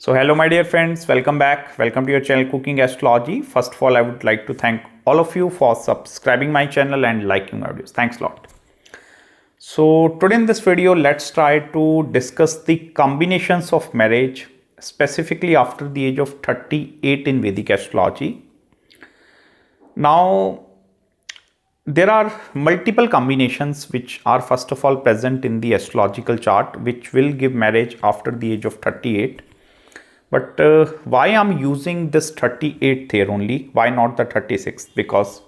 So hello my dear friends, welcome back. Welcome to your channel Cooking Astrology. First of all, I would like to thank all of you for subscribing my channel and liking my videos. Thanks a lot. So today in this video, let's try to discuss the combinations of marriage specifically after the age of 38 in Vedic Astrology. Now, there are multiple combinations which are first of all present in the astrological chart which will give marriage after the age of 38. But why I'm using this 38th here only, why not the 36th? Because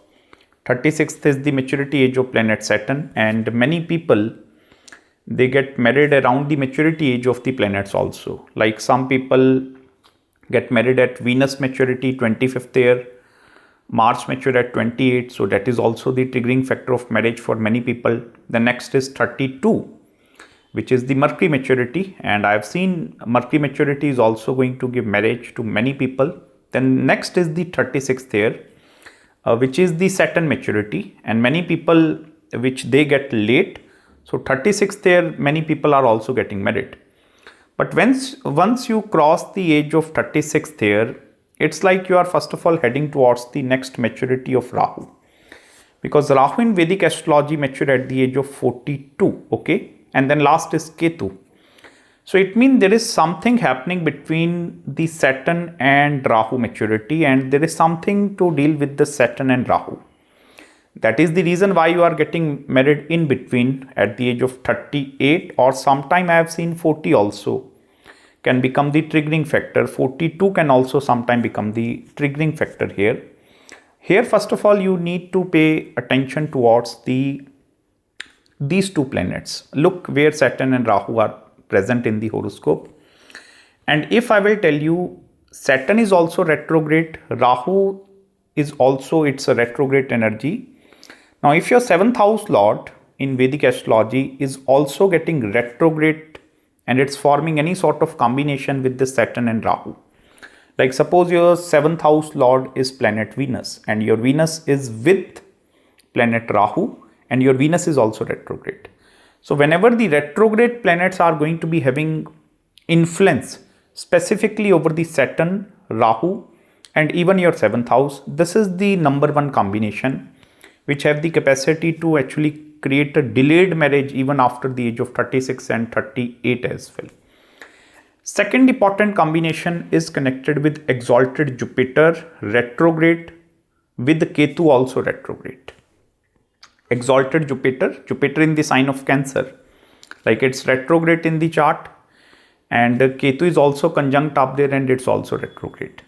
36th is the maturity age of planet Saturn, and many people, they get married around the maturity age of the planets also. Like some people get married at Venus maturity 25th year, Mars mature at 28, so that is also the triggering factor of marriage for many people. The next is 32, which is the Mercury maturity, and I have seen Mercury maturity is also going to give marriage to many people. Then next is the 36th year, which is the Saturn maturity, and many people which they get late. So 36th year, many people are also getting married. But once you cross the age of 36th year, it's like you are first of all heading towards the next maturity of Rahu, because Rahu in Vedic astrology mature at the age of 42, okay? And then last is Ketu. So it means there is something happening between the Saturn and Rahu maturity, and there is something to deal with the Saturn and Rahu. That is the reason why you are getting married in between at the age of 38, or sometime I have seen 40 also can become the triggering factor. 42 can also sometime become the triggering factor here. Here first of all you need to pay attention towards these two planets. Look where Saturn and Rahu are present in the horoscope. And if I will tell you, Saturn is also retrograde, Rahu is also, it's a retrograde energy. Now if your 7th house lord in Vedic astrology is also getting retrograde and it's forming any sort of combination with the Saturn and Rahu. Like suppose your 7th house lord is planet Venus and your Venus is with planet Rahu, and your Venus is also retrograde. So whenever the retrograde planets are going to be having influence specifically over the Saturn, Rahu, and even your 7th house, this is the number one combination which have the capacity to actually create a delayed marriage even after the age of 36 and 38 as well. Second important combination is connected with exalted Jupiter retrograde with Ketu also retrograde. Exalted Jupiter in the sign of Cancer, like it's retrograde in the chart, and Ketu is also conjunct up there and it's also retrograde.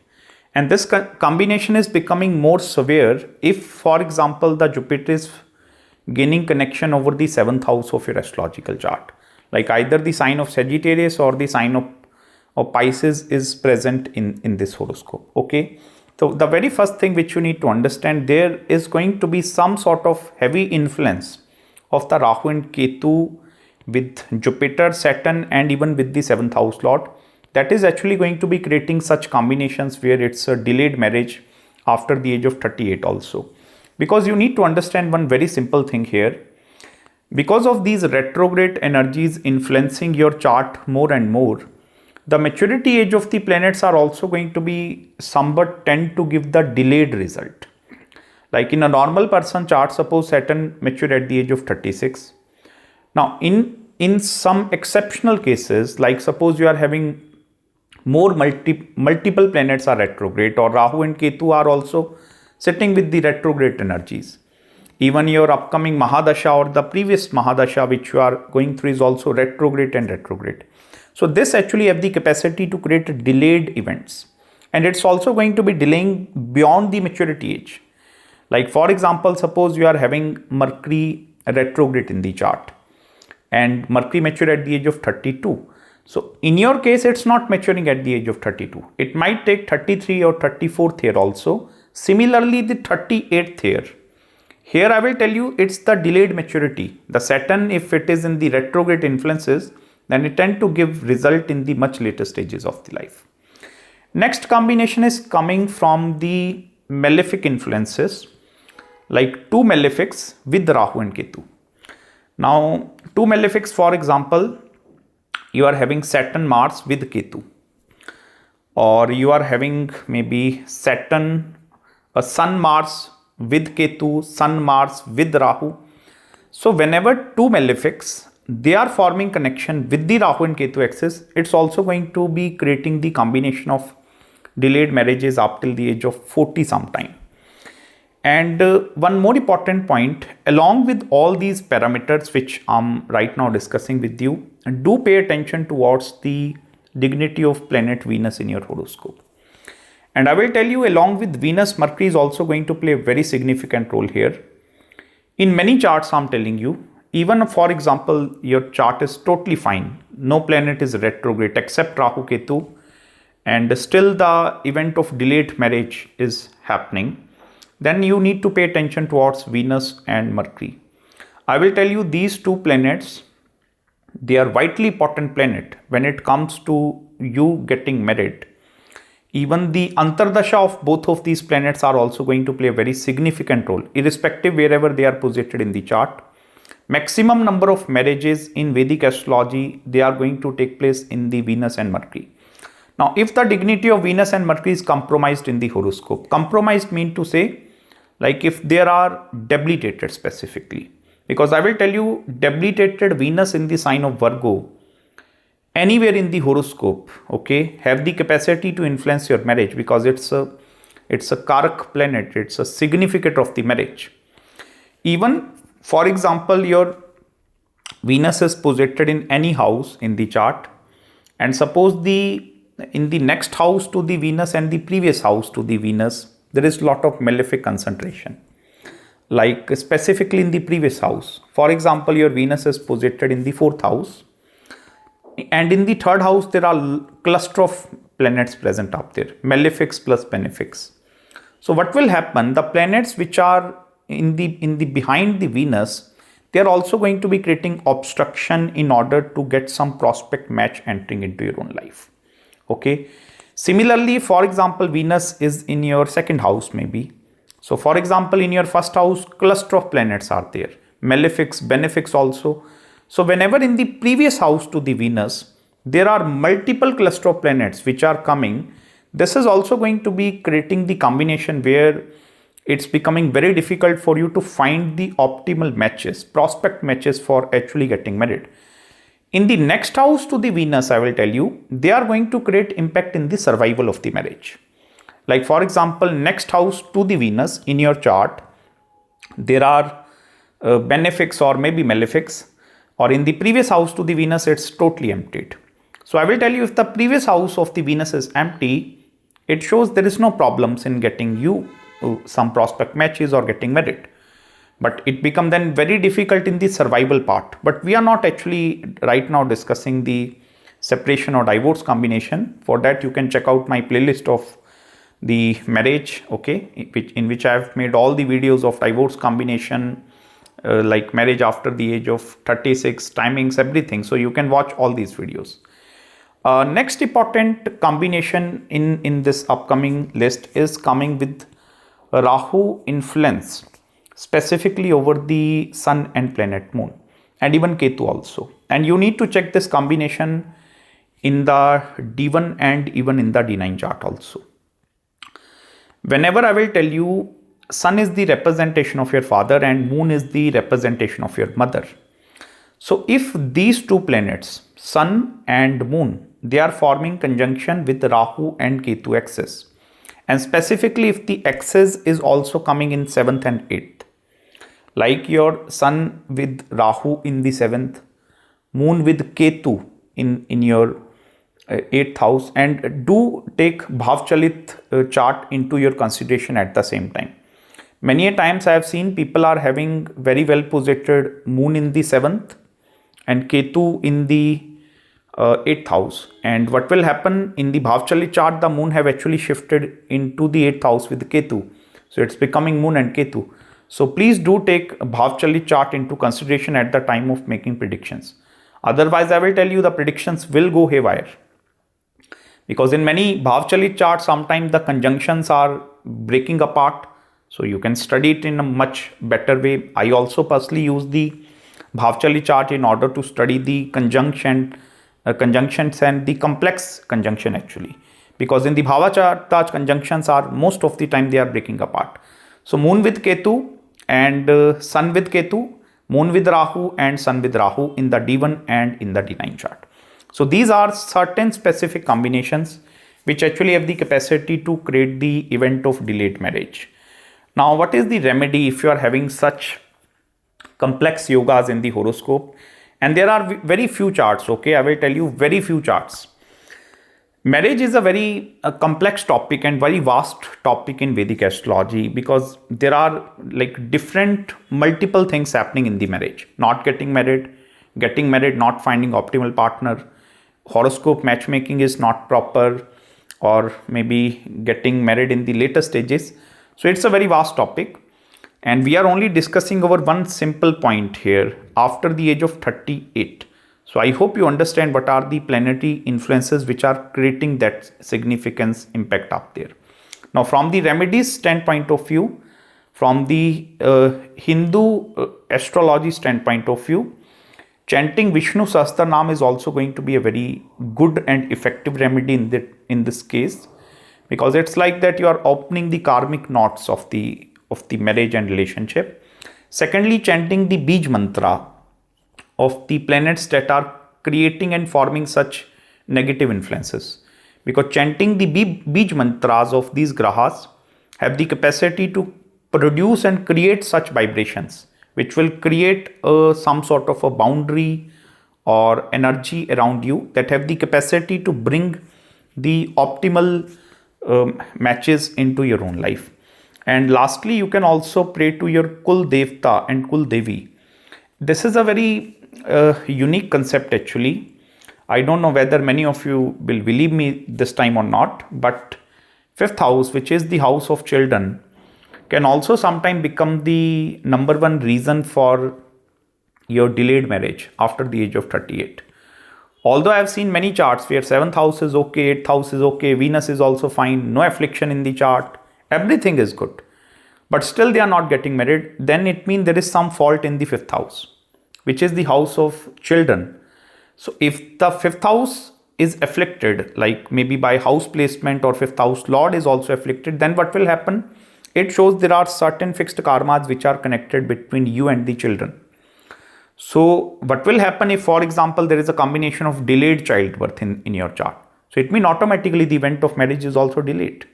And this combination is becoming more severe if, for example, the Jupiter is gaining connection over the 7th house of your astrological chart, like either the sign of Sagittarius or the sign of Pisces is present in this horoscope, okay? So the very first thing which you need to understand, there is going to be some sort of heavy influence of the Rahu and Ketu with Jupiter, Saturn, and even with the 7th house lord. That is actually going to be creating such combinations where it's a delayed marriage after the age of 38 also. Because you need to understand one very simple thing here. Because of these retrograde energies influencing your chart more and more, the maturity age of the planets are also going to be somewhat tend to give the delayed result. Like in a normal person chart, suppose Saturn mature at the age of 36. Now in some exceptional cases, like suppose you are having more multiple planets are retrograde, or Rahu and Ketu are also sitting with the retrograde energies. Even your upcoming Mahadasha or the previous Mahadasha which you are going through is also retrograde and retrograde. So this actually have the capacity to create delayed events, and it's also going to be delaying beyond the maturity age. Like for example, suppose you are having Mercury retrograde in the chart and Mercury mature at the age of 32. So in your case, it's not maturing at the age of 32. It might take 33 or 34th year also. Similarly, the 38th year. Here I will tell you it's the delayed maturity. The Saturn, if it is in the retrograde influences, then it tend to give result in the much later stages of the life. Next combination is coming from the malefic influences, like two malefics with Rahu and Ketu. Now, two malefics, for example, you are having Saturn Mars with Ketu. or you are having maybe Saturn, a Sun Mars with Ketu, Sun Mars with Rahu. So whenever two malefics, they are forming connection with the Rahu and Ketu axis, it's also going to be creating the combination of delayed marriages up till the age of 40 sometime. And one more important point, along with all these parameters which I'm right now discussing with you, do pay attention towards the dignity of planet Venus in your horoscope. And I will tell you, along with Venus, Mercury is also going to play a very significant role here. In many charts, I'm telling you, even for example, your chart is totally fine. No planet is retrograde except Rahu-Ketu, and still the event of delayed marriage is happening. Then you need to pay attention towards Venus and Mercury. I will tell you, these two planets, they are vitally important planet when it comes to you getting married. Even the Antardasha of both of these planets are also going to play a very significant role, irrespective wherever they are positioned in the chart. Maximum number of marriages in Vedic astrology, they are going to take place in the Venus and Mercury. Now, if the dignity of Venus and Mercury is compromised in the horoscope, compromised mean to say, like if there are debilitated specifically, because I will tell you, debilitated Venus in the sign of Virgo, anywhere in the horoscope, okay, have the capacity to influence your marriage, because it's a Karak planet, it's a significant of the marriage. Even, for example, your Venus is positioned in any house in the chart, and suppose in the next house to the Venus and the previous house to the Venus, there is a lot of malefic concentration, like specifically in the previous house. For example, your Venus is positioned in the 4th house, and in the 3rd house there are cluster of planets present up there, malefics plus benefics. So what will happen, the planets which are in the behind the Venus, they are also going to be creating obstruction in order to get some prospect match entering into your own life. Okay. Similarly, for example, Venus is in your 2nd house maybe. So for example, in your 1st house, cluster of planets are there, malefics, benefics also. So whenever in the previous house to the Venus, there are multiple cluster of planets which are coming, this is also going to be creating the combination where it's becoming very difficult for you to find the optimal matches, prospect matches for actually getting married. In the next house to the Venus, I will tell you, they are going to create impact in the survival of the marriage. Like for example, next house to the Venus in your chart, there are benefics or maybe malefics, or in the previous house to the Venus, it's totally emptied. So I will tell you, if the previous house of the Venus is empty, it shows there is no problems in getting you some prospect matches or getting married. But it becomes then very difficult in the survival part. But we are not actually right now discussing the separation or divorce combination. For that, you can check out my playlist of the marriage, okay, in which I have made all the videos of divorce combination, like marriage after the age of 36, timings, everything. So you can watch all these videos. Next important combination in this upcoming list is coming with Rahu influence, specifically over the Sun and planet Moon, and even Ketu also. And you need to check this combination in the D1 and even in the D9 chart also. Whenever I will tell you, Sun is the representation of your father and Moon is the representation of your mother. So if these two planets, Sun and Moon, they are forming conjunction with Rahu and Ketu axis, and specifically if the axis is also coming in 7th and 8th, like your Sun with Rahu in the 7th, Moon with Ketu in your 8th house, and do take Bhavchalit chart into your consideration at the same time. Many a times I have seen people are having very well positioned Moon in the 7th and Ketu in the 8th house, and what will happen in the Bhavchalit chart, the Moon have actually shifted into the 8th house with Ketu, so it's becoming Moon and Ketu. So please do take Bhavchalit chart into consideration at the time of making predictions. Otherwise, I will tell you, the predictions will go haywire, because in many Bhavchalit charts, sometimes the conjunctions are breaking apart. So you can study it in a much better way. I also personally use the Bhavchalit chart in order to study the conjunctions and the complex conjunction actually, because in the Bhava Charta conjunctions are most of the time they are breaking apart. So Moon with Ketu and Sun with Ketu, Moon with Rahu and Sun with Rahu in the D1 and in the D9 chart. So these are certain specific combinations which actually have the capacity to create the event of delayed marriage. Now, what is the remedy if you are having such complex yogas in the horoscope? And there are very few charts, okay? I will tell you very few charts. Marriage is a very complex topic and very vast topic in Vedic astrology, because there are like different multiple things happening in the marriage. Not getting married, not finding optimal partner, horoscope matchmaking is not proper, or maybe getting married in the later stages. So it's a very vast topic, and we are only discussing over one simple point here, after the age of 38. So I hope you understand what are the planetary influences which are creating that significance impact up there. Now, from the remedies standpoint of view, from the Hindu astrology standpoint of view, chanting Vishnu Sahasranam is also going to be a very good and effective remedy in this case, because it's like that you are opening the karmic knots of the marriage and relationship. Secondly, chanting the Bij mantra of the planets that are creating and forming such negative influences, because chanting the Bij mantras of these grahas have the capacity to produce and create such vibrations which will create some sort of a boundary or energy around you that have the capacity to bring the optimal matches into your own life. And lastly, you can also pray to your Kul Devta and Kul Devi. This is a very unique concept actually. I don't know whether many of you will believe me this time or not, but 5th house, which is the house of children, can also sometimes become the number one reason for your delayed marriage after the age of 38. Although I have seen many charts where 7th house is okay, 8th house is okay, Venus is also fine, no affliction in the chart, everything is good, but still they are not getting married, then it means there is some fault in the 5th house, which is the house of children. So if the 5th house is afflicted, like maybe by house placement, or 5th house lord is also afflicted, then what will happen? It shows there are certain fixed karmas which are connected between you and the children. So what will happen if, for example, there is a combination of delayed childbirth in your chart? So it means automatically the event of marriage is also delayed.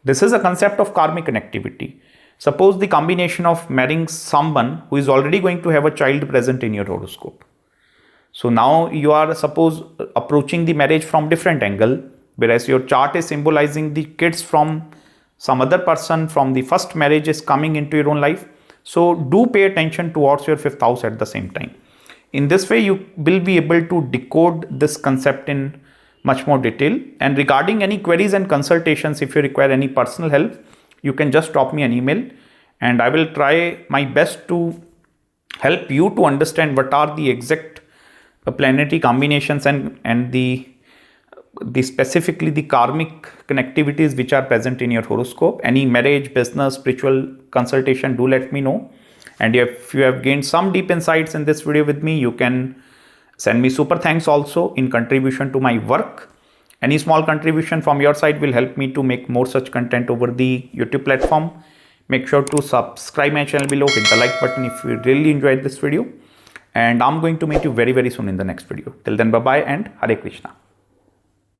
This is a concept of karmic connectivity. Suppose the combination of marrying someone who is already going to have a child present in your horoscope. So now you are suppose approaching the marriage from different angle, whereas your chart is symbolizing the kids from some other person from the first marriage is coming into your own life. So do pay attention towards your 5th house at the same time. In this way, you will be able to decode this concept in much more detail. And regarding any queries and consultations, if you require any personal help, you can just drop me an email, and I will try my best to help you to understand what are the exact planetary combinations and the specifically the karmic connectivities which are present in your horoscope. Any marriage, business, spiritual consultation, do let me know. And if you have gained some deep insights in this video with me, you can send me super thanks also in contribution to my work. Any small contribution from your side will help me to make more such content over the YouTube platform. Make sure to subscribe my channel below, hit the like button if you really enjoyed this video. And I'm going to meet you very, very soon in the next video. Till then, bye-bye and Hare Krishna.